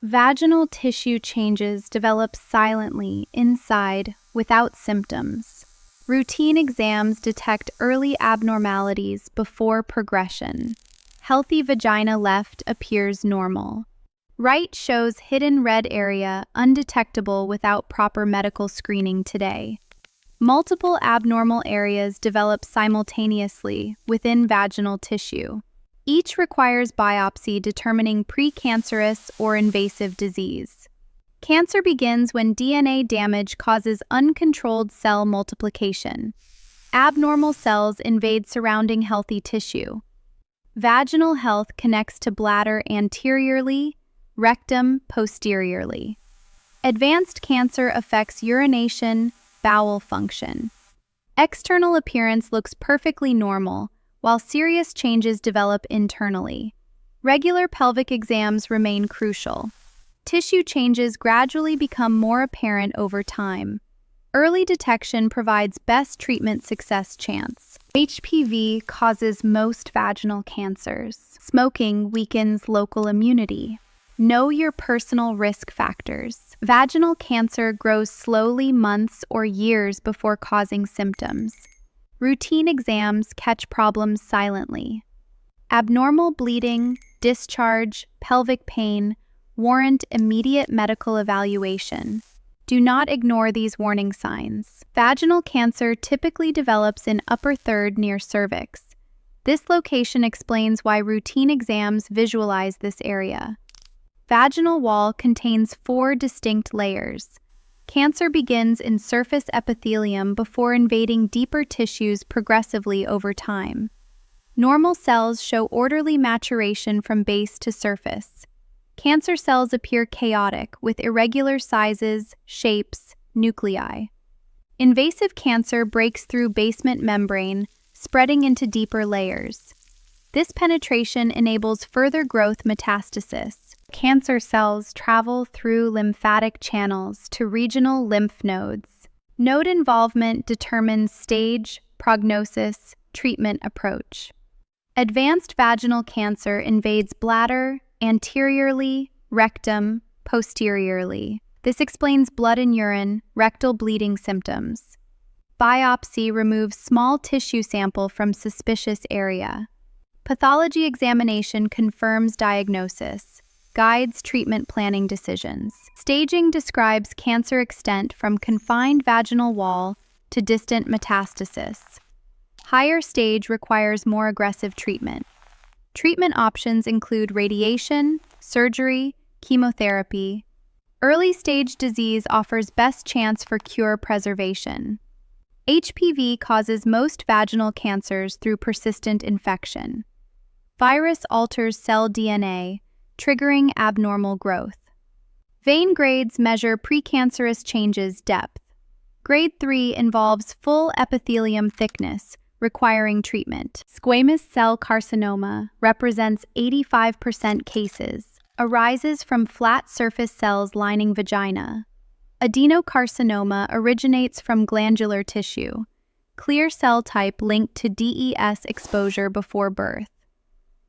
Vaginal tissue changes develop silently inside without symptoms. Routine exams detect early abnormalities before progression. Healthy vagina left appears normal. Right shows hidden red area undetectable without proper medical screening today. Multiple abnormal areas develop simultaneously within vaginal tissue. Each requires biopsy determining precancerous or invasive disease. Cancer begins when DNA damage causes uncontrolled cell multiplication. Abnormal cells invade surrounding healthy tissue. Vaginal health connects to bladder anteriorly, rectum posteriorly. Advanced cancer affects urination, bowel function. External appearance looks perfectly normal, while serious changes develop internally. Regular pelvic exams remain crucial. Tissue changes gradually become more apparent over time. Early detection provides best treatment success chance. HPV causes most vaginal cancers. Smoking weakens local immunity. Know your personal risk factors. Vaginal cancer grows slowly months or years before causing symptoms. Routine exams catch problems silently. Abnormal bleeding, discharge, pelvic pain warrant immediate medical evaluation. Do not ignore these warning signs. Vaginal cancer typically develops in upper third near cervix. This location explains why routine exams visualize this area. Vaginal wall contains 4 distinct layers. Cancer begins in surface epithelium before invading deeper tissues progressively over time. Normal cells show orderly maturation from base to surface. Cancer cells appear chaotic with irregular sizes, shapes, nuclei. Invasive cancer breaks through basement membrane, spreading into deeper layers. This penetration enables further growth metastasis. Cancer cells travel through lymphatic channels to regional lymph nodes. Node involvement determines stage, prognosis, treatment approach. Advanced vaginal cancer invades bladder, anteriorly, rectum, posteriorly. This explains blood in urine, rectal bleeding symptoms. Biopsy removes small tissue sample from suspicious area. Pathology examination confirms diagnosis. Guides treatment planning decisions. Staging describes cancer extent from confined vaginal wall to distant metastasis. Higher stage requires more aggressive treatment. Treatment options include radiation, surgery, chemotherapy. Early stage disease offers best chance for cure preservation. HPV causes most vaginal cancers through persistent infection. Virus alters cell DNA, triggering abnormal growth. Vein grades measure precancerous changes depth. Grade 3 involves full epithelium thickness, requiring treatment. Squamous cell carcinoma represents 85% cases, arises from flat surface cells lining vagina. Adenocarcinoma originates from glandular tissue, clear cell type linked to DES exposure before birth.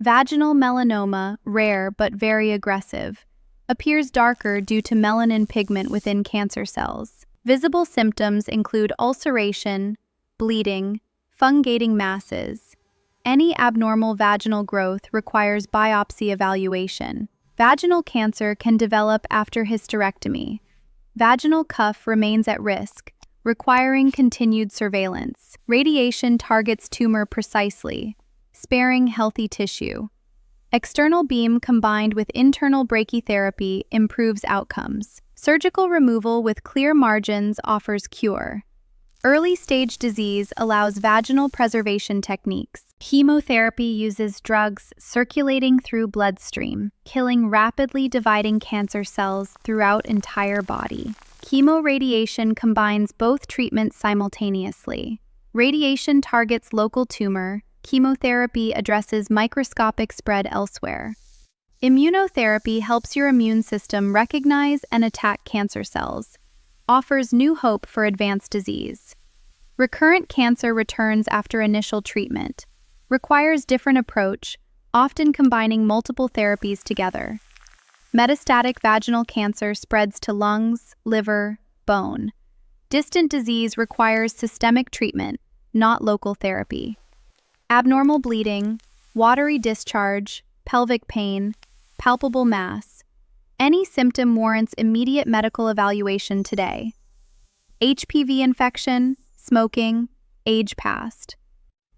Vaginal melanoma, rare but very aggressive, appears darker due to melanin pigment within cancer cells. Visible symptoms include ulceration, bleeding, fungating masses. Any abnormal vaginal growth requires biopsy evaluation. Vaginal cancer can develop after hysterectomy. Vaginal cuff remains at risk, requiring continued surveillance. Radiation targets tumor precisely, sparing healthy tissue. External beam combined with internal brachytherapy improves outcomes. Surgical removal with clear margins offers cure. Early-stage disease allows vaginal preservation techniques. Chemotherapy uses drugs circulating through bloodstream, killing rapidly dividing cancer cells throughout entire body. Chemoradiation combines both treatments simultaneously. Radiation targets local tumor. Chemotherapy addresses microscopic spread elsewhere. Immunotherapy helps your immune system recognize and attack cancer cells, offers new hope for advanced disease. Recurrent cancer returns after initial treatment, requires different approach, often combining multiple therapies together. Metastatic vaginal cancer spreads to lungs, liver, bone. Distant disease requires systemic treatment, not local therapy. Abnormal bleeding, watery discharge, pelvic pain, palpable mass. Any symptom warrants immediate medical evaluation today. HPV infection, smoking, age past.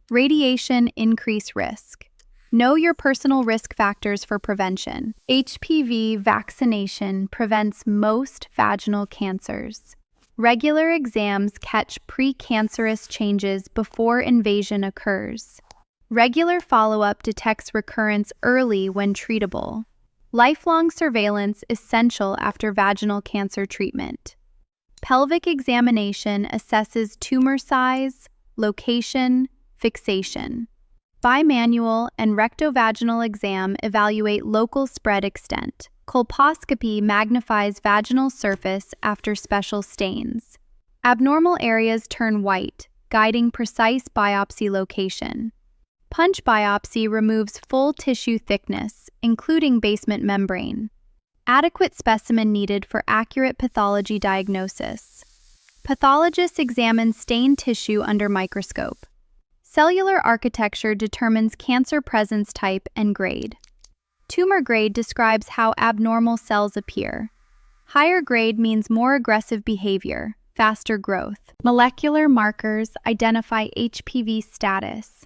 Radiation increase risk. Know your personal risk factors for prevention. HPV vaccination prevents most vaginal cancers. Regular exams catch precancerous changes before invasion occurs. Regular follow-up detects recurrence early when treatable. Lifelong surveillance essential after vaginal cancer treatment. Pelvic examination assesses tumor size, location, fixation. Bimanual and rectovaginal exam evaluate local spread extent. Colposcopy magnifies vaginal surface after special stains. Abnormal areas turn white, guiding precise biopsy location. Punch biopsy removes full tissue thickness, including basement membrane. Adequate specimen needed for accurate pathology diagnosis. Pathologists examine stained tissue under microscope. Cellular architecture determines cancer presence type and grade. Tumor grade describes how abnormal cells appear. Higher grade means more aggressive behavior, faster growth. Molecular markers identify HPV status.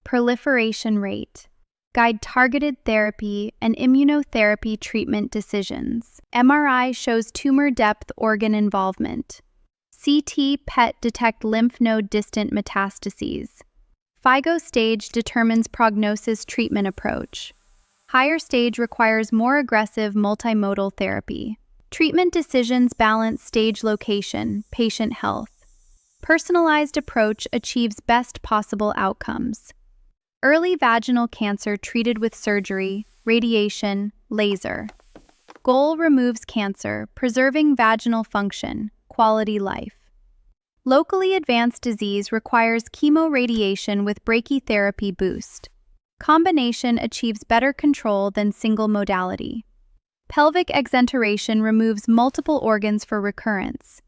Proliferation rate. Guide targeted therapy and immunotherapy treatment decisions. MRI shows tumor depth organ involvement. CT PET detect lymph node distant metastases. FIGO stage determines prognosis treatment approach. Higher stage requires more aggressive multimodal therapy. Treatment decisions balance stage location, patient health. Personalized approach achieves best possible outcomes. Early vaginal cancer treated with surgery, radiation, laser. Goal removes cancer, preserving vaginal function, quality life. Locally advanced disease requires chemoradiation with brachytherapy boost. Combination achieves better control than single modality. Pelvic exenteration removes multiple organs for recurrence.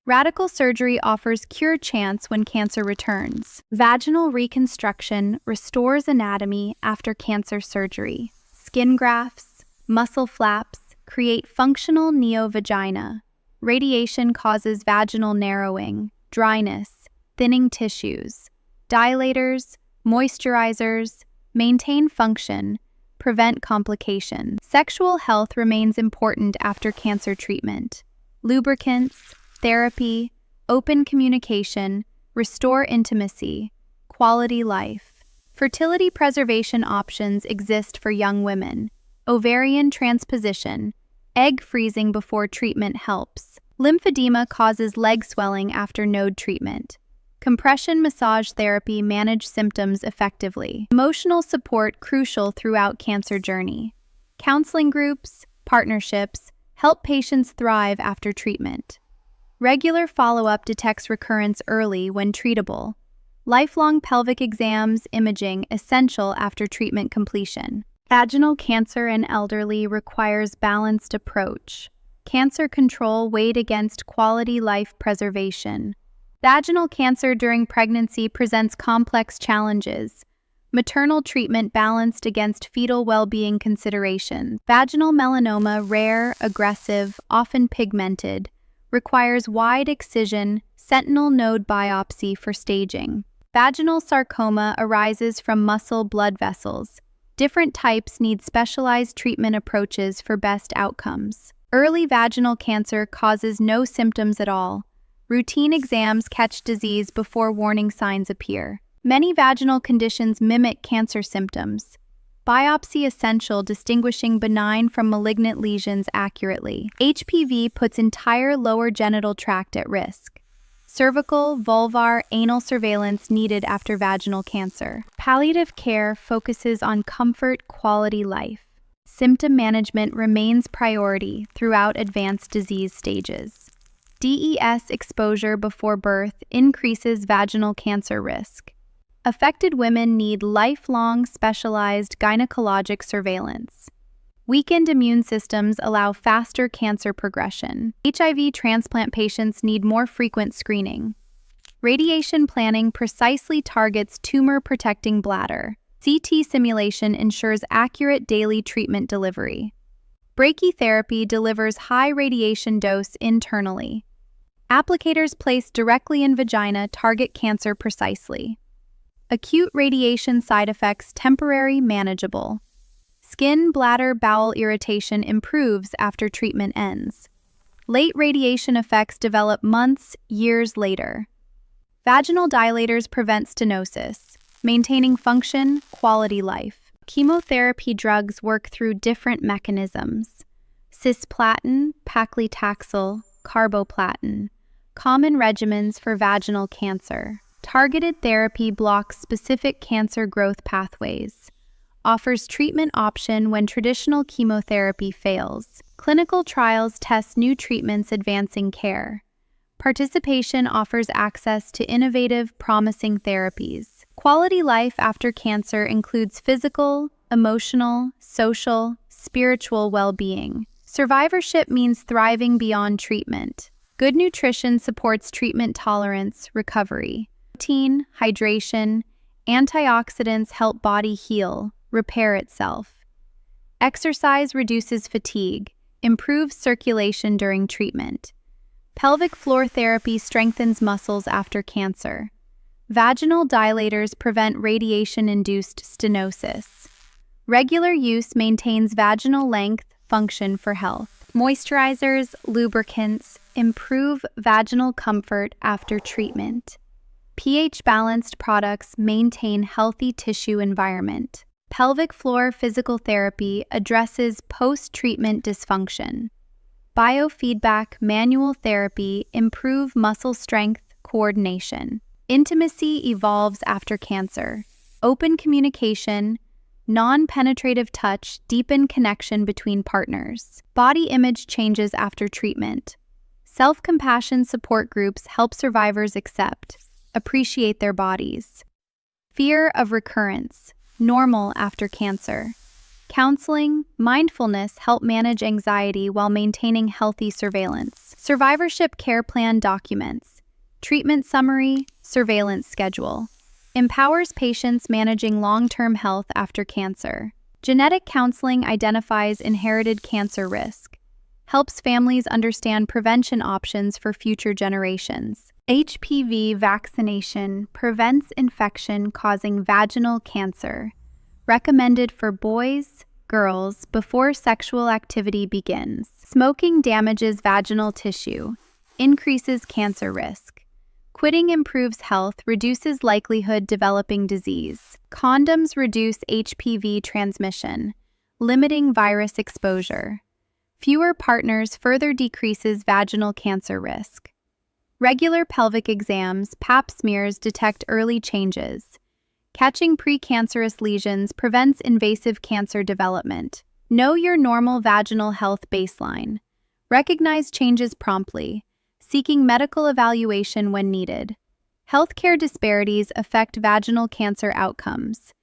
Radical surgery offers cure chance when cancer returns. Vaginal reconstruction restores anatomy after cancer surgery. Skin grafts, muscle flaps create functional neovagina. Radiation causes vaginal narrowing, dryness, thinning tissues. Dilators, moisturizers, maintain function, prevent complications. Sexual health remains important after cancer treatment. Lubricants, therapy, open communication, restore intimacy, quality life. Fertility preservation options exist for young women. Ovarian transposition, egg freezing before treatment helps. Lymphedema causes leg swelling after node treatment. Compression massage therapy manage symptoms effectively. Emotional support crucial throughout cancer journey. Counseling groups, partnerships help patients thrive after treatment. Regular follow-up detects recurrence early when treatable. Lifelong pelvic exams, imaging essential after treatment completion. Vaginal cancer in elderly requires balanced approach. Cancer control weighed against quality life preservation. Vaginal cancer during pregnancy presents complex challenges. Maternal treatment balanced against fetal well-being considerations. Vaginal melanoma, rare, aggressive, often pigmented, requires wide excision, sentinel node biopsy for staging. Vaginal sarcoma arises from muscle blood vessels. Different types need specialized treatment approaches for best outcomes. Early vaginal cancer causes no symptoms at all. Routine exams catch disease before warning signs appear. Many vaginal conditions mimic cancer symptoms. Biopsy essential, distinguishing benign from malignant lesions accurately. HPV puts entire lower genital tract at risk. Cervical, vulvar, anal surveillance needed after vaginal cancer. Palliative care focuses on comfort, quality life. Symptom management remains priority throughout advanced disease stages. DES exposure before birth increases vaginal cancer risk. Affected women need lifelong specialized gynecologic surveillance. Weakened immune systems allow faster cancer progression. HIV transplant patients need more frequent screening. Radiation planning precisely targets tumor-protecting bladder. CT simulation ensures accurate daily treatment delivery. Brachytherapy delivers high radiation dose internally. Applicators placed directly in vagina target cancer precisely. Acute radiation side effects temporary, manageable. Skin, bladder, bowel irritation improves after treatment ends. Late radiation effects develop months, years later. Vaginal dilators prevent stenosis, maintaining function, quality life. Chemotherapy drugs work through different mechanisms. Cisplatin, paclitaxel, carboplatin. Common regimens for vaginal cancer. Targeted therapy blocks specific cancer growth pathways. Offers treatment option when traditional chemotherapy fails. Clinical trials test new treatments advancing care. Participation offers access to innovative, promising therapies. Quality life after cancer includes physical, emotional, social, spiritual well-being. Survivorship means thriving beyond treatment. Good nutrition supports treatment tolerance, recovery. Protein, hydration, antioxidants help body heal, repair itself. Exercise reduces fatigue, improves circulation during treatment. Pelvic floor therapy strengthens muscles after cancer. Vaginal dilators prevent radiation-induced stenosis. Regular use maintains vaginal length, function for health. Moisturizers, lubricants improve vaginal comfort after treatment. pH-balanced products maintain healthy tissue environment. Pelvic floor physical therapy addresses post-treatment dysfunction. Biofeedback manual therapy improve muscle strength, coordination. Intimacy evolves after cancer. Open communication, non-penetrative touch deepen connection between partners. Body image changes after treatment. Self-compassion support groups help survivors accept, appreciate their bodies. Fear of recurrence, normal after cancer. Counseling, mindfulness help manage anxiety while maintaining healthy surveillance. Survivorship care plan documents. Treatment summary, surveillance schedule. Empowers patients managing long-term health after cancer. Genetic counseling identifies inherited cancer risk. Helps families understand prevention options for future generations. HPV vaccination prevents infection causing vaginal cancer. Recommended for boys, girls before sexual activity begins. Smoking damages vaginal tissue, increases cancer risk. Quitting improves health, reduces likelihood developing disease. Condoms reduce HPV transmission, limiting virus exposure. Fewer partners further decreases vaginal cancer risk. Regular pelvic exams, pap smears detect early changes. Catching precancerous lesions prevents invasive cancer development. Know your normal vaginal health baseline. Recognize changes promptly, seeking medical evaluation when needed. Healthcare disparities affect vaginal cancer outcomes.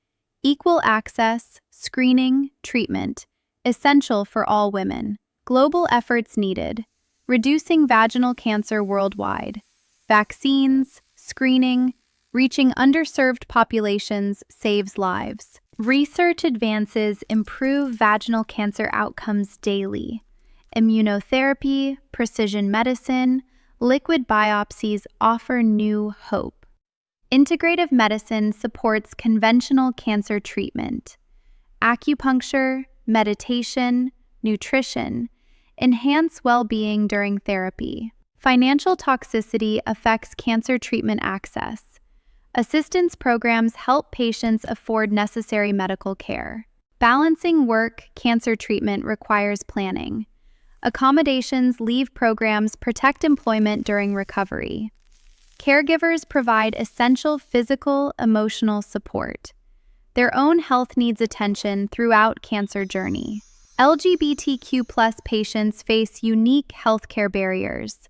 Equal access, screening, treatment, essential for all women. Global efforts needed. Reducing vaginal cancer worldwide. Vaccines, screening, reaching underserved populations saves lives. Research advances improve vaginal cancer outcomes daily. Immunotherapy, precision medicine, liquid biopsies offer new hope. Integrative medicine supports conventional cancer treatment. Acupuncture, meditation, nutrition enhance well-being during therapy. Financial toxicity affects cancer treatment access. Assistance programs help patients afford necessary medical care. Balancing work, cancer treatment requires planning. Accommodations, leave programs protect employment during recovery. Caregivers provide essential physical, emotional support. Their own health needs attention throughout cancer journey. LGBTQ+ patients face unique healthcare barriers.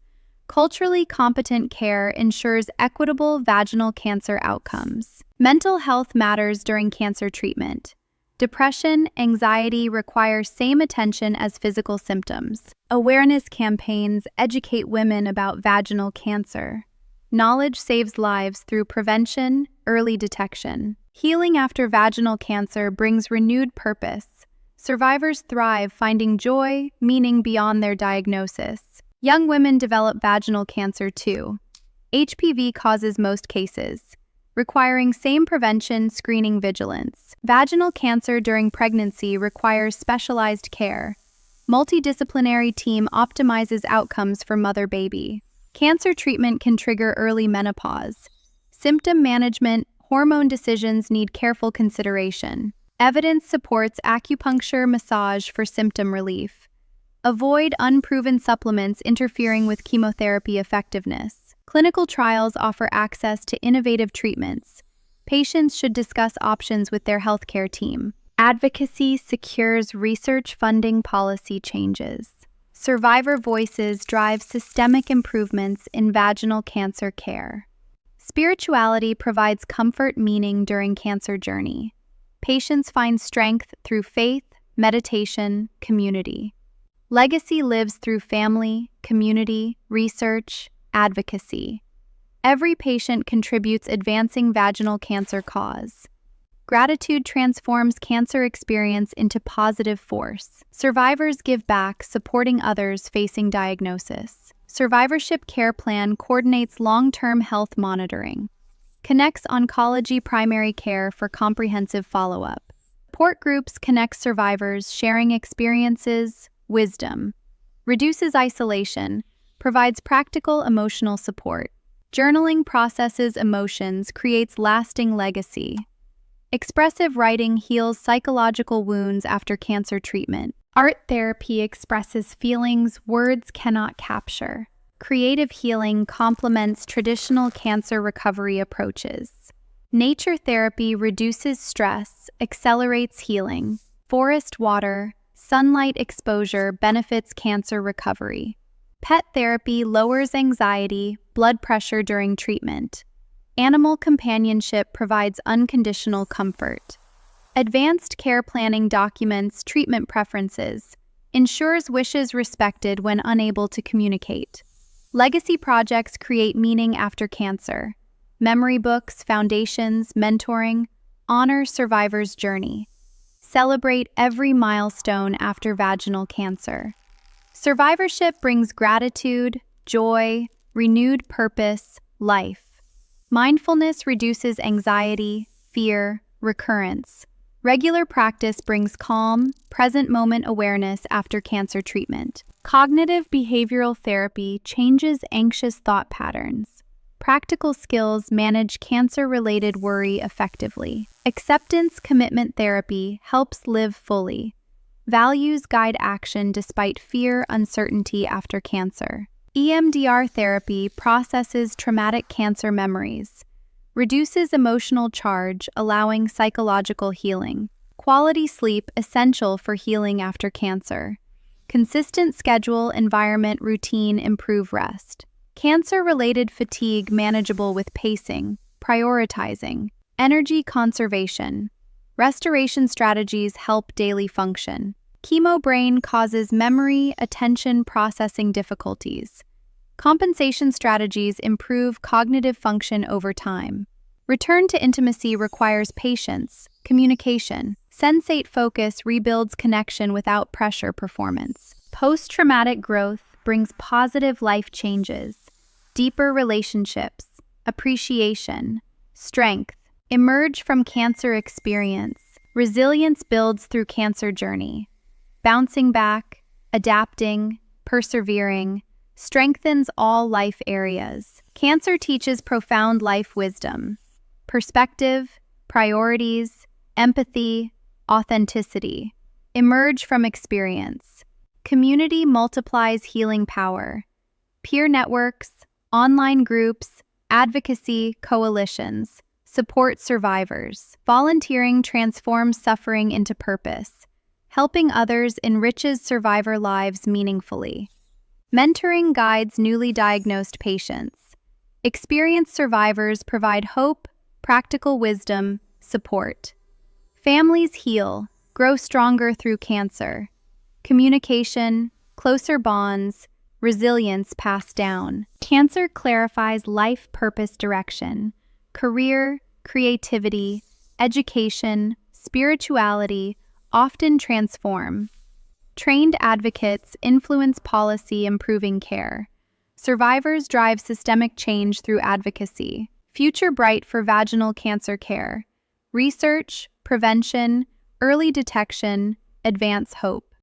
Culturally competent care ensures equitable vaginal cancer outcomes. Mental health matters during cancer treatment. Depression, anxiety require same attention as physical symptoms. Awareness campaigns educate women about vaginal cancer. Knowledge saves lives through prevention, early detection. Healing after vaginal cancer brings renewed purpose. Survivors thrive, finding joy, meaning beyond their diagnosis. Young women develop vaginal cancer too. HPV causes most cases, requiring same prevention, screening, vigilance. Vaginal cancer during pregnancy requires specialized care. Multidisciplinary team optimizes outcomes for mother-baby. Cancer treatment can trigger early menopause. Symptom management, hormone decisions need careful consideration. Evidence supports acupuncture massage for symptom relief. Avoid unproven supplements interfering with chemotherapy effectiveness. Clinical trials offer access to innovative treatments. Patients should discuss options with their healthcare team. Advocacy secures research funding policy changes. Survivor voices drive systemic improvements in vaginal cancer care. Spirituality provides comfort, meaning during cancer journey. Patients find strength through faith, meditation, community. Legacy lives through family, community, research, advocacy. Every patient contributes advancing vaginal cancer cause. Gratitude transforms cancer experience into positive force. Survivors give back, supporting others facing diagnosis. Survivorship Care Plan coordinates long-term health monitoring. Connects oncology primary care for comprehensive follow-up. Support groups connect survivors, sharing experiences, wisdom. Reduces isolation, provides practical emotional support. Journaling processes emotions, creates lasting legacy. Expressive writing heals psychological wounds after cancer treatment. Art therapy expresses feelings words cannot capture. Creative healing complements traditional cancer recovery approaches. Nature therapy reduces stress, accelerates healing. Forest water, sunlight exposure benefits cancer recovery. Pet therapy lowers anxiety, blood pressure during treatment. Animal companionship provides unconditional comfort. Advanced care planning documents treatment preferences, ensures wishes respected when unable to communicate. Legacy projects create meaning after cancer. Memory books, foundations, mentoring, honor survivors' journey. Celebrate every milestone after vaginal cancer. Survivorship brings gratitude, joy, renewed purpose, life. Mindfulness reduces anxiety, fear, recurrence. Regular practice brings calm, present moment awareness after cancer treatment. Cognitive behavioral therapy changes anxious thought patterns. Practical skills manage cancer-related worry effectively. Acceptance commitment therapy helps live fully. Values guide action despite fear, uncertainty after cancer. EMDR therapy processes traumatic cancer memories. Reduces emotional charge, allowing psychological healing. Quality sleep essential for healing after cancer. Consistent schedule, environment, routine improve rest. Cancer-related fatigue manageable with pacing, prioritizing. Energy conservation. Restoration strategies help daily function. Chemo brain causes memory, attention, processing difficulties. Compensation strategies improve cognitive function over time. Return to intimacy requires patience, communication. Sensate focus rebuilds connection without pressure performance. Post-traumatic growth brings positive life changes, deeper relationships, appreciation, strength. Emerge from cancer experience. Resilience builds through cancer journey. Bouncing back, adapting, persevering, strengthens all life areas. Cancer teaches profound life wisdom. Perspective, priorities, empathy, authenticity. Emerge from experience. Community multiplies healing power. Peer networks, online groups, advocacy, coalitions. Support survivors. Volunteering transforms suffering into purpose. Helping others enriches survivor lives meaningfully. Mentoring guides newly diagnosed patients. Experienced survivors provide hope, practical wisdom, support. Families heal, grow stronger through cancer. Communication, closer bonds, resilience passed down. Cancer clarifies life purpose direction, career, creativity, education, spirituality often transform. Trained advocates influence policy improving care. Survivors drive systemic change through advocacy. Future bright for vaginal cancer care. Research, prevention, early detection, advance hope.